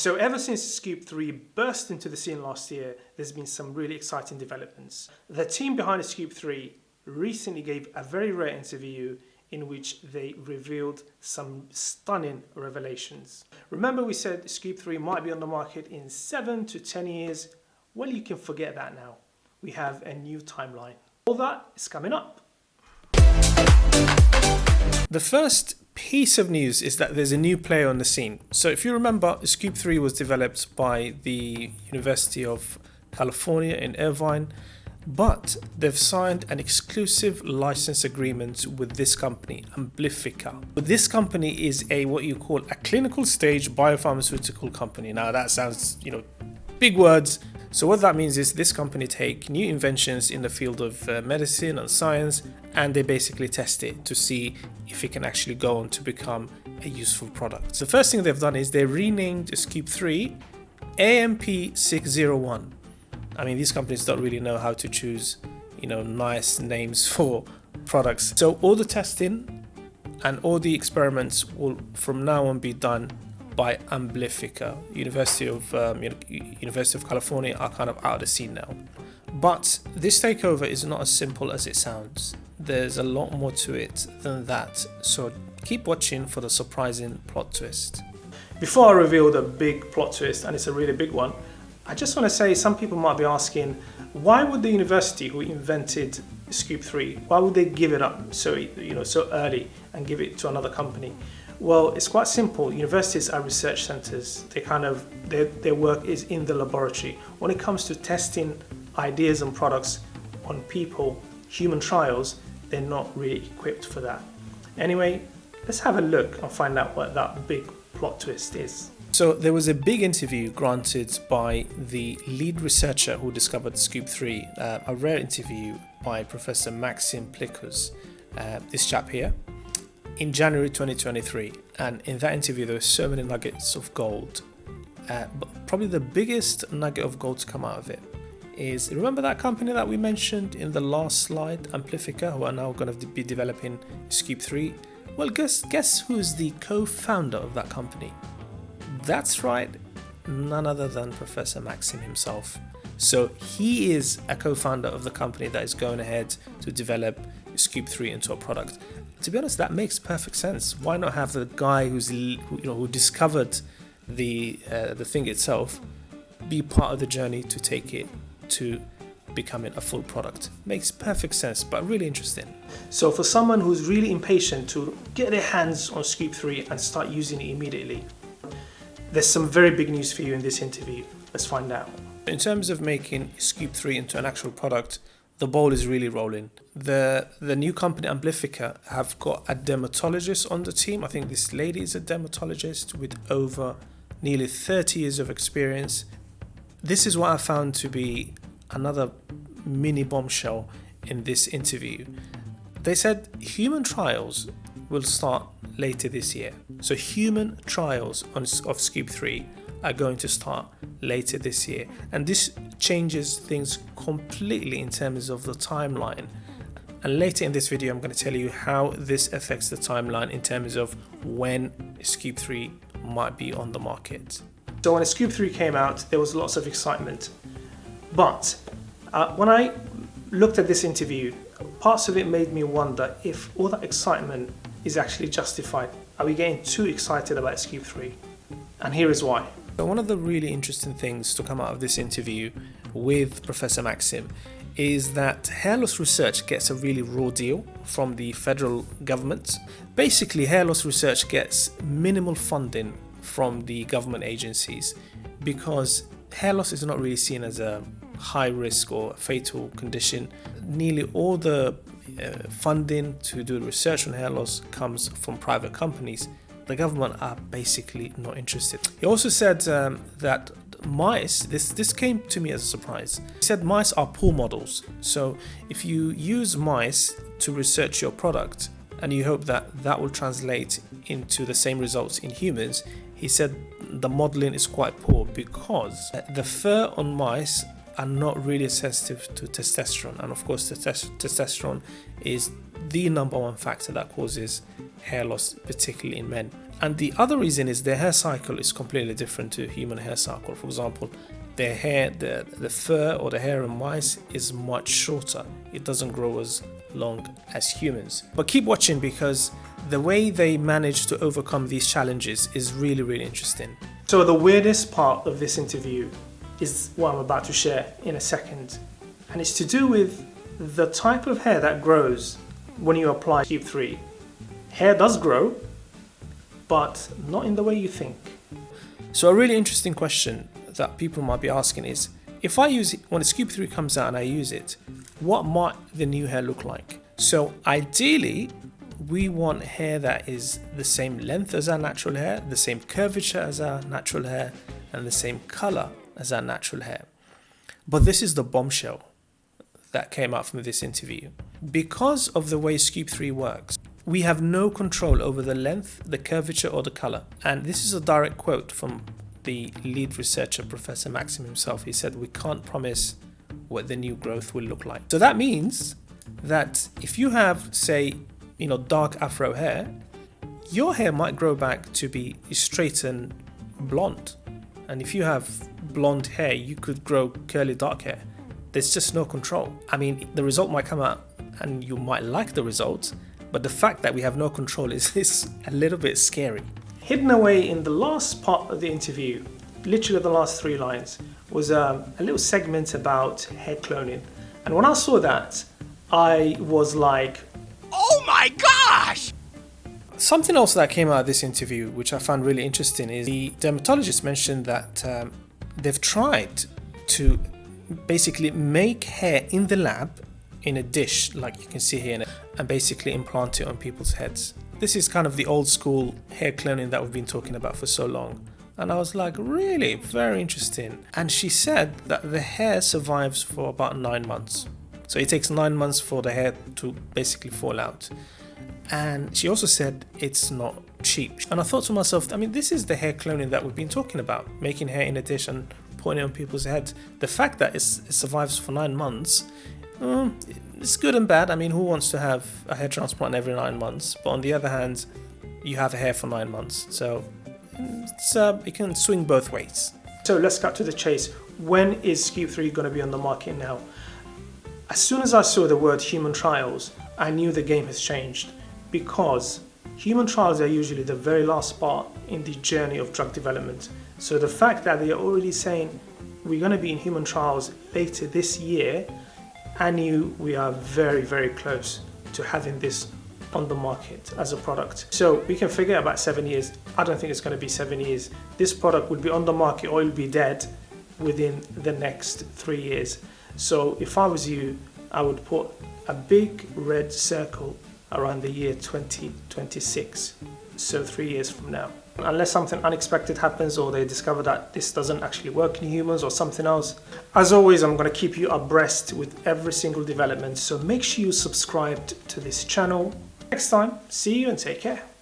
So ever since SCUBE3 burst into the scene last year, there's been some really exciting developments. The team behind SCUBE3 recently gave a very rare interview in which they revealed some stunning revelations. Remember we said SCUBE3 might be on the market in 7 to 10 years? Well, you can forget that now. We have a new timeline. All that is coming up. The first piece of news is that there's a new player on the scene. So if you remember, SCUBE3 was developed by the University of California in Irvine, but they've signed an exclusive license agreement with this company, Amplifica. But this company is what you call a clinical stage biopharmaceutical company. Now that sounds, big words. So what that means is this company take new inventions in the field of medicine and science, and they basically test it to see if it can actually go on to become a useful product. So the first thing they've done is they renamed SCUBE3 AMP601. I mean, these companies don't really know how to choose, nice names for products. So all the testing and all the experiments will from now on be done by Amplifica. University of California are kind of out of the scene now. But this takeover is not as simple as it sounds. There's a lot more to it than that. So keep watching for the surprising plot twist. Before I reveal the big plot twist, and it's a really big one, I just want to say some people might be asking, why would the university who invented SCUBE3, why would they give it up so early and give it to another company? Well, it's quite simple. Universities are research centers. Their work is in the laboratory. When it comes to testing ideas and products on people, human trials, they're not really equipped for that. Anyway, let's have a look and find out what that big plot twist is. So there was a big interview granted by the lead researcher who discovered SCUBE3, a rare interview by Professor Maxim Plikus, this chap here, in January 2023. And in that interview, there were so many nuggets of gold. But probably the biggest nugget of gold to come out of it is, remember that company that we mentioned in the last slide, Amplifica, who are now going to be developing SCUBE3? Well, guess who's the co-founder of that company? That's right, none other than Professor Maxim himself. So he is a co-founder of the company that is going ahead to develop SCUBE3 into a product. To be honest, that makes perfect sense. Why not have the guy who discovered the thing itself be part of the journey to take it to becoming a full product? Makes perfect sense, but really interesting. So for someone who's really impatient to get their hands on SCUBE3 and start using it immediately, there's some very big news for you in this interview. Let's find out. In terms of making SCUBE3 into an actual product, the ball is really rolling. The new company Amplifica have got a dermatologist on the team. I think this lady is a dermatologist with over nearly 30 years of experience. This is what I found to be another mini bombshell in this interview. They said human trials will start later this year. So human trials of SCUBE3 are going to start later this year. And this changes things completely in terms of the timeline. And later in this video, I'm going to tell you how this affects the timeline in terms of when SCUBE3 might be on the market. So when SCUBE3 came out, there was lots of excitement. But when I looked at this interview, parts of it made me wonder if all that excitement is actually justified. Are we getting too excited about SCUBE3? And here is why. So one of the really interesting things to come out of this interview with Professor Maxim is that Hairless Research gets a really raw deal from the federal government. Basically, Hairless Research gets minimal funding from the government agencies because hair loss is not really seen as a high risk or fatal condition. Nearly all the funding to do research on hair loss comes from private companies. The government are basically not interested. He also said that mice, this came to me as a surprise. He said mice are poor models. So if you use mice to research your product and you hope that that will translate into the same results in humans, he said the modeling is quite poor because the fur on mice are not really sensitive to testosterone. And of course, testosterone is the number one factor that causes hair loss, particularly in men. And the other reason is their hair cycle is completely different to human hair cycle. For example, their hair, the fur or the hair in mice is much shorter. It doesn't grow as long as humans. But keep watching, because the way they manage to overcome these challenges is really, really interesting. So the weirdest part of this interview is what I'm about to share in a second. And it's to do with the type of hair that grows when you apply SCUBE3. Hair does grow, but not in the way you think. So a really interesting question that people might be asking is, if I use it, when SCUBE3 comes out and I use it, what might the new hair look like? So ideally, we want hair that is the same length as our natural hair, the same curvature as our natural hair, and the same color as our natural hair. But this is the bombshell that came out from this interview. Because of the way SCUBE3 works, we have no control over the length, the curvature, or the color. And this is a direct quote from the lead researcher, Professor Maxim himself. He said, we can't promise what the new growth will look like. So that means that if you have, say, dark afro hair, your hair might grow back to be straight and blonde. And if you have blonde hair, you could grow curly dark hair. There's just no control. I mean, the result might come out and you might like the result, but the fact that we have no control is a little bit scary. Hidden away in the last part of the interview, literally the last 3 lines, was a little segment about hair cloning. And when I saw that, I was like, oh my gosh! Something else that came out of this interview, which I found really interesting, is the dermatologist mentioned that they've tried to basically make hair in the lab in a dish, like you can see here, and basically implant it on people's heads. This is kind of the old school hair cloning that we've been talking about for so long. And I was like, really? Very interesting. And she said that the hair survives for about 9 months. So it takes 9 months for the hair to basically fall out. And she also said it's not cheap. And I thought to myself, I mean, this is the hair cloning that we've been talking about, making hair in a dish and putting it on people's heads. The fact that it survives for 9 months, it's good and bad. I mean, who wants to have a hair transplant every 9 months? But on the other hand, you have a hair for 9 months. So it can swing both ways. So let's cut to the chase. When is SCUBE3 going to be on the market now? As soon as I saw the word human trials, I knew the game has changed, because human trials are usually the very last part in the journey of drug development. So the fact that they are already saying we're going to be in human trials later this year, I knew we are very, very close to having this on the market as a product. So we can forget about 7 years. I don't think it's going to be 7 years. This product will be on the market or it will be dead within the next 3 years. So if I was you, I would put a big red circle around the year 2026. So 3 years from now. Unless something unexpected happens or they discover that this doesn't actually work in humans or something else. As always, I'm going to keep you abreast with every single development. So make sure you subscribe to this channel. Next time, see you and take care.